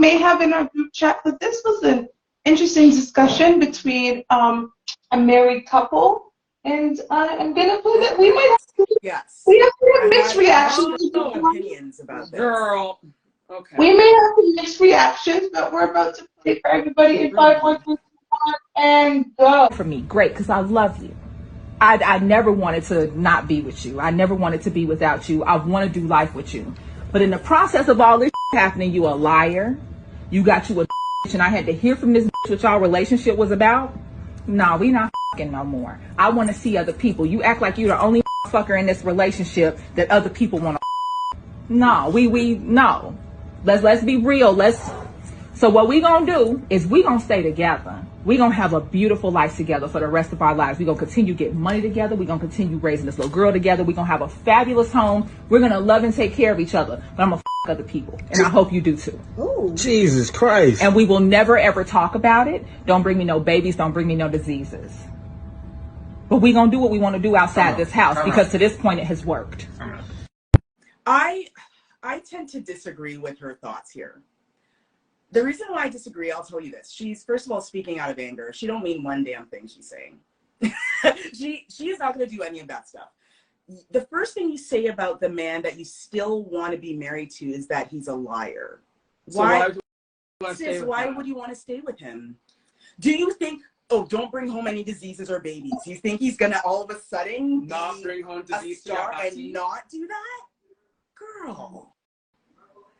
may have in our group chat, but this was an interesting discussion between a married couple, and I'm gonna put it. We might have mixed reactions. Opinions about this. Girl. Okay. We may have some mixed reactions, but we're about to play for everybody in 5, 4, 3, 2, 1, and go. For me, great, because I love you. I never wanted to not be with you. I never wanted to be without you. I want to do life with you. But in the process of all this happening, you a liar. You got you a and I had to hear from this what y'all relationship was about. No, we not no more. I want to see other people. You act like you're the only fucker in this relationship that other people want to. No, no. Let's be real. So what we gonna do is we gonna stay together. We gonna have a beautiful life together for the rest of our lives. We gonna continue getting money together. We gonna continue raising this little girl together. We gonna have a fabulous home. We're gonna love and take care of each other. But I'm gonna other people, and I hope you do too. Ooh. Jesus Christ! And we will never ever talk about it. Don't bring me no babies. Don't bring me no diseases. But we gonna do what we want to do outside this house because to this point it has worked. I tend to disagree with her thoughts here. The reason why I disagree, I'll tell you this. She's, first of all, speaking out of anger. She don't mean one damn thing she's saying. She is not going to do any of that stuff. The first thing you say about the man that you still want to be married to is that he's a liar. So why would you want to stay with him? Do you think, oh, don't bring home any diseases or babies? You think he's going to all of a sudden not bring home disease a star and not do that? Girl.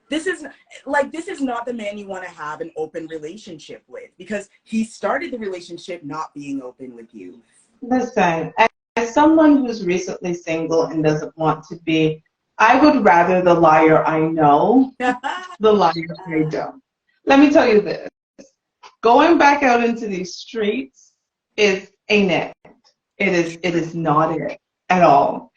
This is not the man you want to have an open relationship with because he started the relationship not being open with you. Listen, as someone who's recently single and doesn't want to be, I would rather the liar I know, the liar I don't. Let me tell you this. Going back out into these streets is innanet. It is not it at all.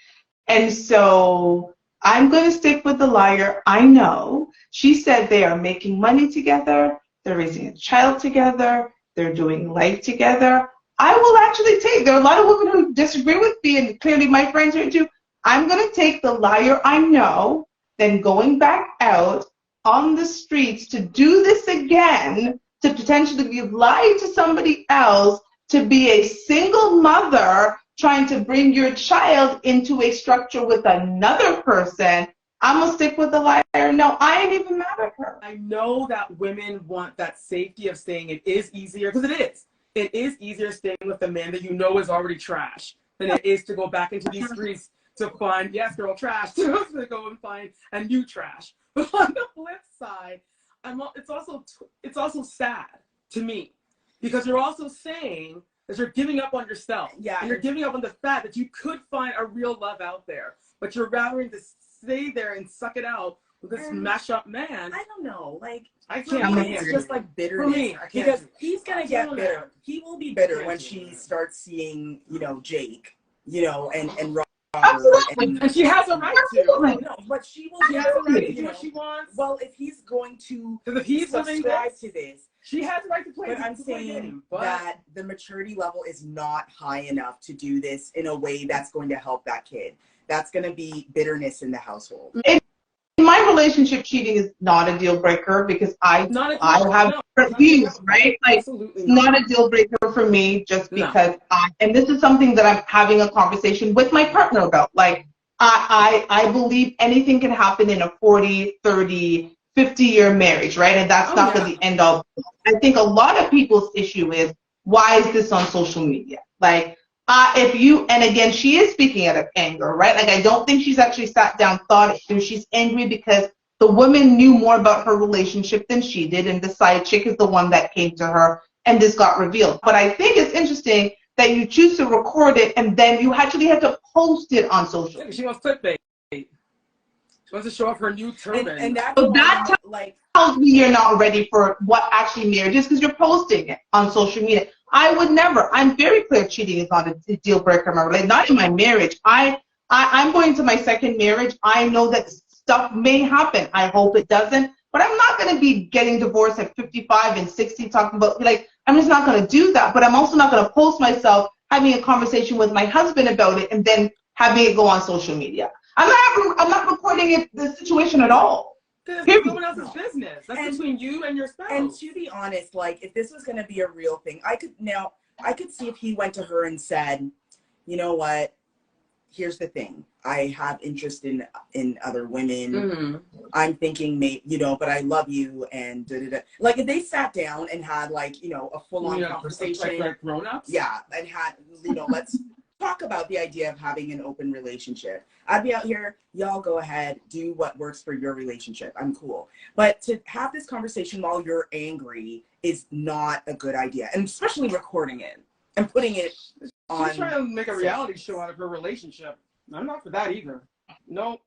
And so I'm going to stick with the liar I know. She said they are making money together. They're raising a child together. They're doing life together. I will actually take, there are a lot of women who disagree with me, and clearly my friends are too. I'm going to take the liar I know, then going back out on the streets to do this again, to potentially be lied to somebody else, to be a single mother trying to bring your child into a structure with another person. I'm going to stick with the liar. No, I ain't even mad at her. I know that women want that safety of saying it is easier, because it is. It is easier staying with a man that you know is already trash than it is to go back into these streets to find, yes, girl, trash, to go and find a new trash. But on the flip side, it's also sad to me, because you're also saying that you're giving up on yourself. Yeah. And you're giving up on the fact that you could find a real love out there, but you're rather to stay there and suck it out with this mash up man. I don't know. Like, I can't. It's just like bitterness. For me, I can't. Because he's gonna get bitter. He will be bitter when she starts seeing, Jake, and Robert. And she has a right to. No, but she will. She has a right to do what she wants. Well, if he's going to subscribe to this, she has the right to play. But I'm saying that the maturity level is not high enough to do this in a way that's going to help that kid. That's going to be bitterness in the household. In my relationship, cheating is not a deal breaker because I have different views, right? Like, not a deal breaker for me just because and this is something that I'm having a conversation with my partner about. Like, I believe anything can happen in a 40, 30, 50-year marriage, right? And that's not the end all. I think a lot of people's issue is, why is this on social media? Like, and again, she is speaking out of anger, right? Like, I don't think she's actually sat down, thought it through. She's angry because the woman knew more about her relationship than she did, and the side chick is the one that came to her, and this got revealed. But I think it's interesting that you choose to record it, and then you actually have to post it on social media. She wants clickbait. She wants to show off her new turban. And that tells me you're not ready for what actually marriage is, because you're posting it on social media. I would never. I'm very clear cheating is not a deal breaker in my relationship. Not in my marriage. I'm going to my second marriage. I know that stuff may happen. I hope it doesn't. But I'm not going to be getting divorced at 55 and 60 talking about, like, I'm just not going to do that. But I'm also not going to post myself having a conversation with my husband about it and then having it go on social media. I'm not recording the situation at all. this. Period. It's no one else's business. That's between you and your spouse. And to be honest, like if this was going to be a real thing, I could see if he went to her and said, you know what, here's the thing. I have interest in other women. Mm-hmm. I'm thinking, but I love you. And da-da-da. Like if they sat down and had like, a full on conversation. Like grown-ups? Yeah. And had, let's talk about the idea of having an open relationship. I'd be out here, y'all go ahead, do what works for your relationship. I'm cool. But to have this conversation while you're angry is not a good idea. And especially recording it and putting it on. She's trying to make a reality show out of her relationship. I'm not for that either. No,